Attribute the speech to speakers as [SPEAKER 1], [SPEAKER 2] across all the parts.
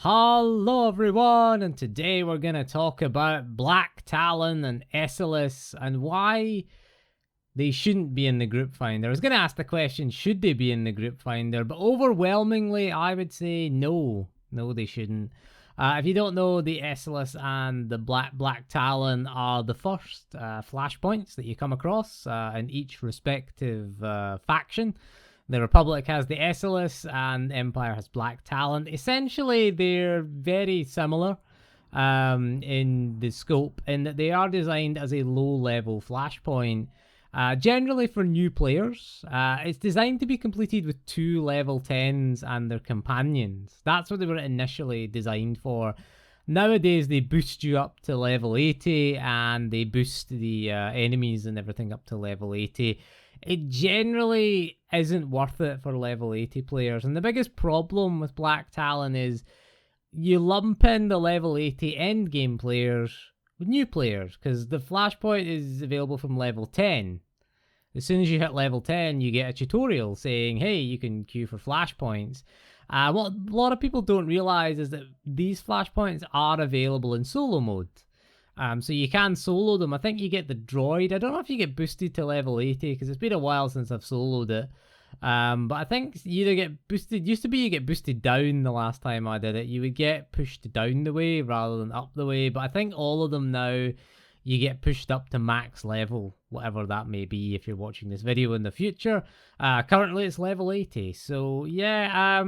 [SPEAKER 1] Hello everyone, and today we're going to talk about Black Talon and Esseles and why they shouldn't be in the group finder. I was going to ask the question, should they be in the group finder? But overwhelmingly, I would say no. No, they shouldn't. If you don't know, the Esseles and the Black Talon are the first flashpoints that you come across in each respective faction. The Republic has the Esseles and Empire has Black Talon. Essentially, they're very similar in the scope in that they are designed as a low-level flashpoint. Generally for new players, it's designed to be completed with 2 level 10s and their companions. That's what they were initially designed for. Nowadays, they boost you up to level 80 and they boost the enemies and everything up to level 80. It generally isn't worth it for level 80 players. And the biggest problem with Black Talon is you lump in the level 80 endgame players with new players because the Flashpoint is available from level 10. As soon as you hit level 10, you get a tutorial saying, hey, you can queue for Flashpoints. What a lot of people don't realize is that these Flashpoints are available in solo mode. So you can solo them. I think you get the droid. I don't know if you get boosted to level 80 because it's been a while since I've soloed it. But I think you either get boosted. Used to be you get boosted down the last time I did it. You would get pushed down the way rather than up the way. But I think all of them now, you get pushed up to max level, whatever that may be if you're watching this video in the future. Currently it's level 80. So yeah,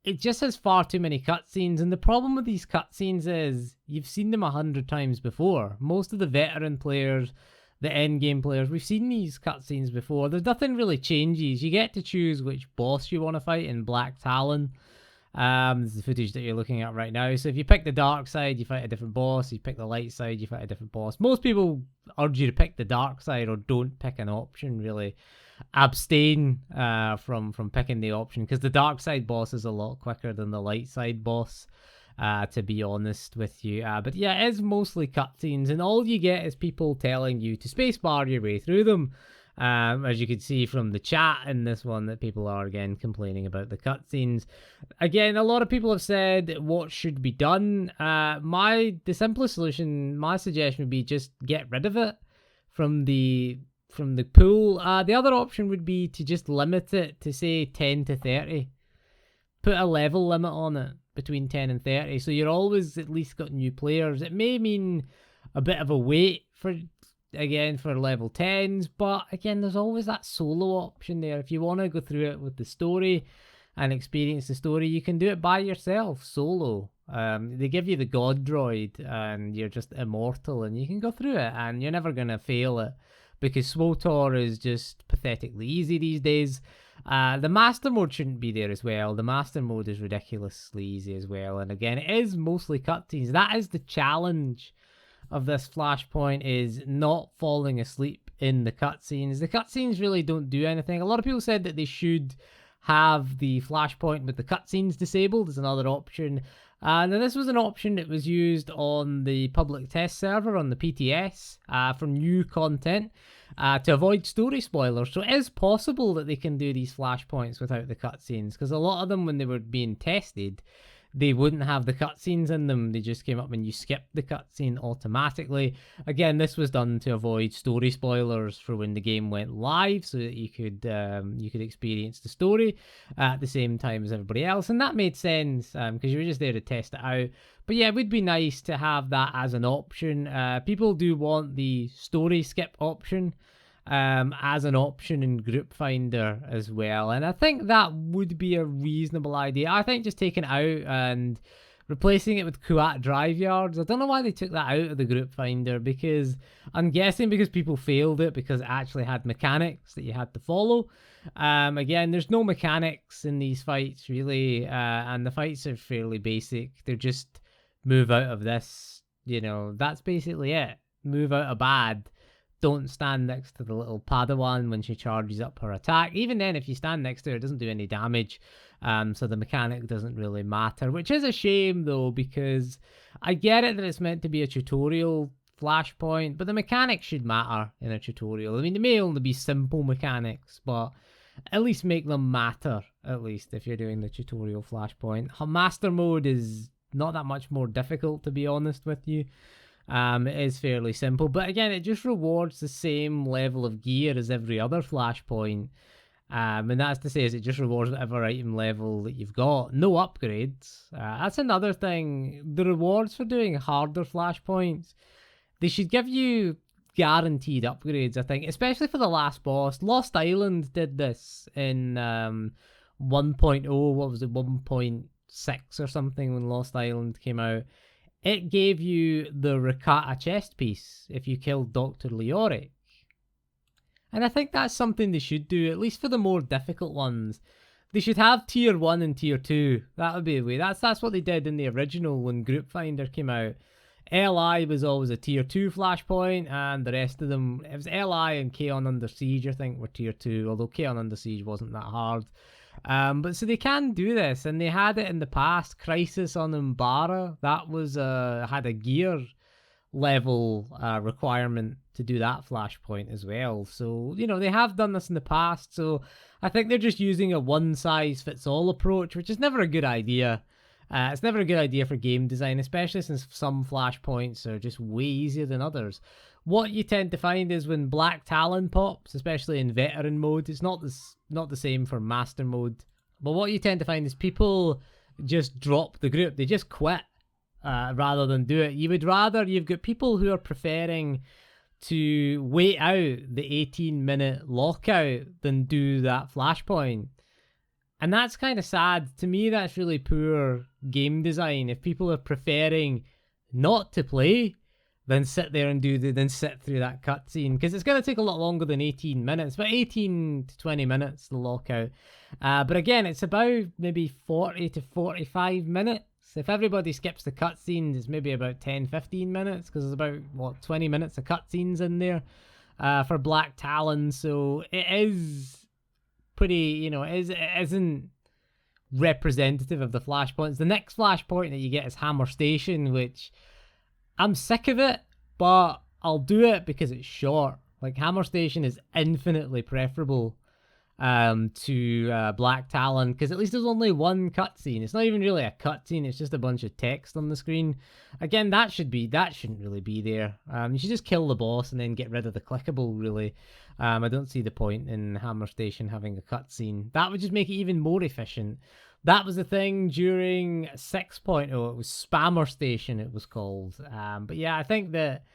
[SPEAKER 1] it just has far too many cutscenes, and the problem with these cutscenes is you've seen them 100 times before. Most of the veteran players, the endgame players, we've seen these cutscenes before. There's nothing really changes. You get to choose which boss you want to fight in Black Talon. This is the footage that you're looking at right now. So if you pick the dark side, you fight a different boss. You pick the light side, you fight a different boss. Most people urge you to pick the dark side or don't pick an option, really. Abstain from picking the option because the dark side boss is a lot quicker than the light side boss, to be honest with you. But yeah, it is mostly cutscenes, and all you get is people telling you to spacebar your way through them. As you can see from the chat in this one, that people are again complaining about the cutscenes. Again, a lot of people have said what should be done. The simplest solution, my suggestion would be just get rid of it from the pool. The other option would be to just limit it to say 10 to 30. Put a level limit on it between 10 and 30, so you're always at least got new players. It may mean a bit of a wait for level 10s, but again, there's always that solo option there. If you want to go through it with the story and experience the story, you can do it by yourself, solo. They give you the god droid and you're just immortal and you can go through it and you're never going to fail it, because SWTOR is just pathetically easy these days. The master mode shouldn't be there as well. The master mode is ridiculously easy as well. And again, it is mostly cutscenes. That is the challenge of this Flashpoint, is not falling asleep in the cutscenes. The cutscenes really don't do anything. A lot of people said that they should have the Flashpoint with the cutscenes disabled as another option. Now this was an option that was used on the public test server on the PTS for new content to avoid story spoilers. So it is possible that they can do these Flashpoints without the cutscenes, because a lot of them, when they were being tested, they wouldn't have the cutscenes in them. They just came up when you skipped the cutscene automatically. Again, this was done to avoid story spoilers for when the game went live, so that you could experience the story at the same time as everybody else. And that made sense because you were just there to test it out. But yeah, it would be nice to have that as an option. People do want the story skip option as an option in Group Finder as well, and I think that would be a reasonable idea. I think just taking it out and replacing it with Kuat drive yards. I don't know why they took that out of the Group Finder, because I'm guessing because people failed it because it actually had mechanics that you had to follow. Again, there's no mechanics in these fights really, and the fights are fairly basic. They're just move out of this, that's basically it. Move out of bad. Don't stand next to the little Padawan when she charges up her attack. Even then, if you stand next to her, it doesn't do any damage. So the mechanic doesn't really matter, which is a shame though, because I get it that it's meant to be a tutorial Flashpoint, but the mechanics should matter in a tutorial. I mean, it may only be simple mechanics, but at least make them matter, at least if you're doing the tutorial Flashpoint. Master mode is not that much more difficult, to be honest with you. It is fairly simple, but again, it just rewards the same level of gear as every other Flashpoint. And that's to say, is it just rewards whatever item level that you've got. No upgrades. That's another thing. The rewards for doing harder Flashpoints, they should give you guaranteed upgrades, I think, especially for the last boss. Lost Island did this in 1.0, what was it, 1.6 or something when Lost Island came out. It gave you the Rakata chest piece if you killed Dr. Leoric. And I think that's something they should do, at least for the more difficult ones. They should have tier 1 and tier 2. That would be the way. That's what they did in the original when Group Finder came out. LI was always a tier 2 Flashpoint, and the rest of them, it was LI and Chaos Under Siege, I think, were tier 2, although Chaos Under Siege wasn't that hard. But so they can do this, and they had it in the past. Crisis on Umbara, that was had a gear level requirement to do that Flashpoint as well. So, you know, they have done this in the past, so I think they're just using a one-size-fits-all approach, which is never a good idea. It's never a good idea for game design, especially since some Flashpoints are just way easier than others. What you tend to find is when Black Talon pops, especially in veteran mode, it's not the same for master mode. But what you tend to find is people just drop the group. They just quit rather than do it. You've got people who are preferring to wait out the 18-minute lockout than do that Flashpoint. And that's kind of sad. To me, that's really poor game design. If people are preferring not to play, then sit there and then sit through that cutscene, because it's going to take a lot longer than 18 minutes, about 18 to 20 minutes, the lockout. But again, it's about maybe 40 to 45 minutes. If everybody skips the cutscenes, it's maybe about 10-15 minutes, because there's about, 20 minutes of cutscenes in there for Black Talon. So it is pretty, it isn't representative of the Flashpoints. The next Flashpoint that you get is Hammer Station, which I'm sick of it, but I'll do it because it's short. Like, Hammer Station is infinitely preferable to Black Talon, because at least there's only one cutscene. It's not even really a cutscene, it's just a bunch of text on the screen. Again, that shouldn't really be there. You should just kill the boss and then get rid of the clickable, really. I don't see the point in Hammer Station having a cutscene. That would just make it even more efficient. That was the thing during 6.0. It was Spammer Station, it was called. But yeah, I think that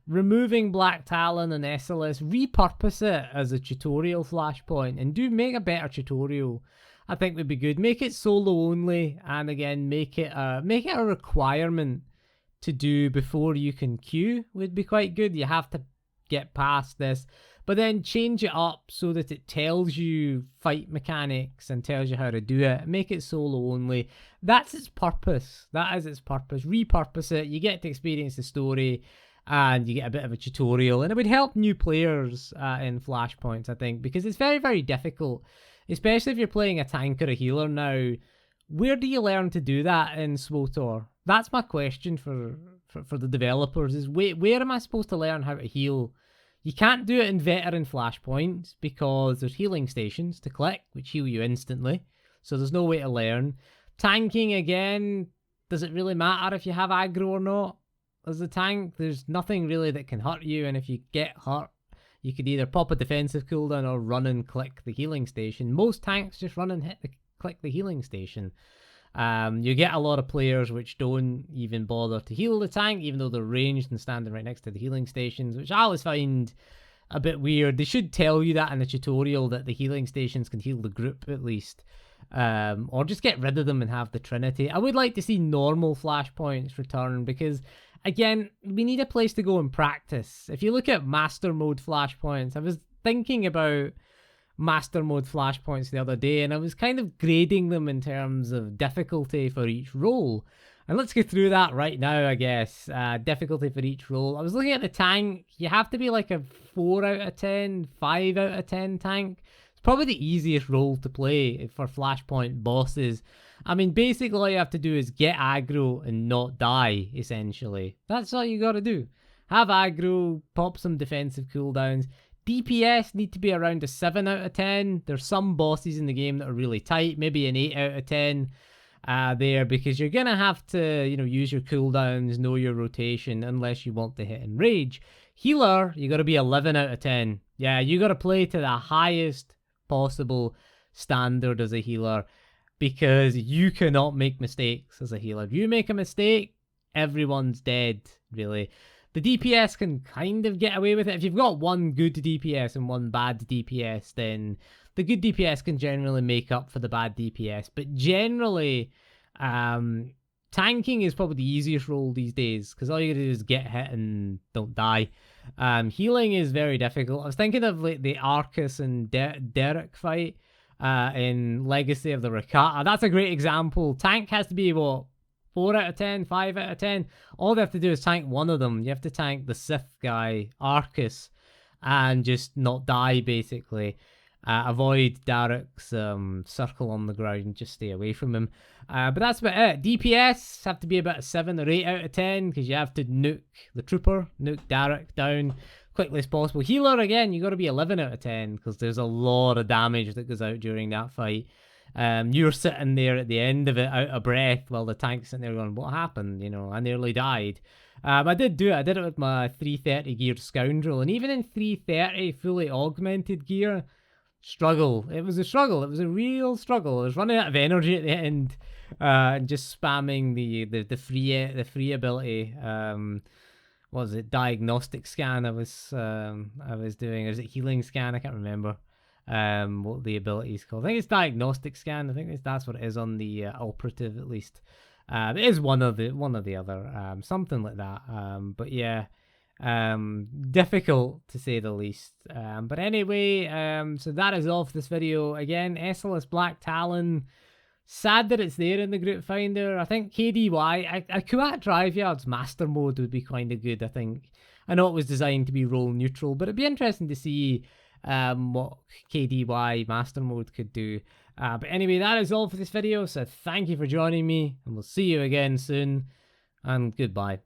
[SPEAKER 1] removing Black Talon and Esseles, repurpose it as a tutorial Flashpoint, and make a better tutorial, I think would be good. Make it solo only, and again, make it a requirement to do before you can queue would be quite good. You have to get past this, but then change it up so that it tells you fight mechanics and tells you how to do it. Make it solo only. That's its purpose. That is its purpose. Repurpose it. You get to experience the story, and you get a bit of a tutorial, and it would help new players in Flashpoints, I think, because it's very, very difficult, especially if you're playing a tank or a healer now. Where do you learn to do that in SWTOR? That's my question for the developers, is where am I supposed to learn how to heal? You can't do it in veteran Flashpoints because there's healing stations to click, which heal you instantly, so there's no way to learn. Tanking, again, does it really matter if you have aggro or not? As a tank, there's nothing really that can hurt you, and if you get hurt, you could either pop a defensive cooldown or run and click the healing station. Most tanks just run and click the healing station. You get a lot of players which don't even bother to heal the tank, even though they're ranged and standing right next to the healing stations, which I always find a bit weird. They should tell you that in the tutorial, that the healing stations can heal the group at least. Or just get rid of them and have the Trinity. I would like to see normal Flashpoints return, because again, we need a place to go and practice. If you look at Master Mode Flashpoints, I was thinking about Master Mode Flashpoints the other day, and I was kind of grading them in terms of difficulty for each role. And let's go through that right now, I guess. Difficulty for each role. I was looking at the tank. You have to be like a 4 out of 10, 5 out of 10 tank. It's probably the easiest role to play for Flashpoint bosses. I mean, basically all you have to do is get aggro and not die, essentially. That's all you gotta do. Have aggro, pop some defensive cooldowns, DPS need to be around a 7 out of 10. There's some bosses in the game that are really tight, maybe an 8 out of 10 there, because you're going to have to, you know, use your cooldowns, know your rotation, unless you want to hit and rage. Healer, you got to be 11 out of 10. Yeah, you got to play to the highest possible standard as a healer, because you cannot make mistakes as a healer. If you make a mistake, everyone's dead, really. The DPS can kind of get away with it. If you've got one good DPS and one bad DPS, then the good DPS can generally make up for the bad DPS. But generally, tanking is probably the easiest role these days, because all you gotta do is get hit and don't die. Healing is very difficult. I was thinking of like the Arcus and Derek fight in Legacy of the Rakata. That's a great example. Tank has to be, what, 4 out of 10, 5 out of 10. All they have to do is tank one of them. You have to tank the Sith guy, Arcus, and just not die, basically. Avoid Derek's circle on the ground. Just stay away from him. But that's about it. DPS have to be about a 7 or 8 out of 10, because you have to nuke the trooper, nuke Derek down quickly as possible. Healer, again, you got to be 11 out of 10, because there's a lot of damage that goes out during that fight. You're sitting there at the end of it out of breath while the tank's sitting there going, what happened? You know, I nearly died. I did do it. I did it with my 330 gear Scoundrel, and even in 330 fully augmented gear, struggle. It was a struggle. It was a real struggle. I was running out of energy at the end, and just spamming the free ability. What was it? Diagnostic scan. I was doing. Or is it healing scan? I can't remember. What the ability is called. I think it's diagnostic scan. I think that's what it is on the operative, at least. It is one or the other, something like that. But yeah, difficult to say the least. But anyway, so that is all for this video. Again, Esseles Black Talon. Sad that it's there in the group finder. I think KDY, a Kuat Drive Yards Master Mode would be kind of good, I think. I know it was designed to be role neutral, but it'd be interesting to see what KDY Master Mode could do. But anyway, that is all for this video, so thank you for joining me, and we'll see you again soon, and goodbye.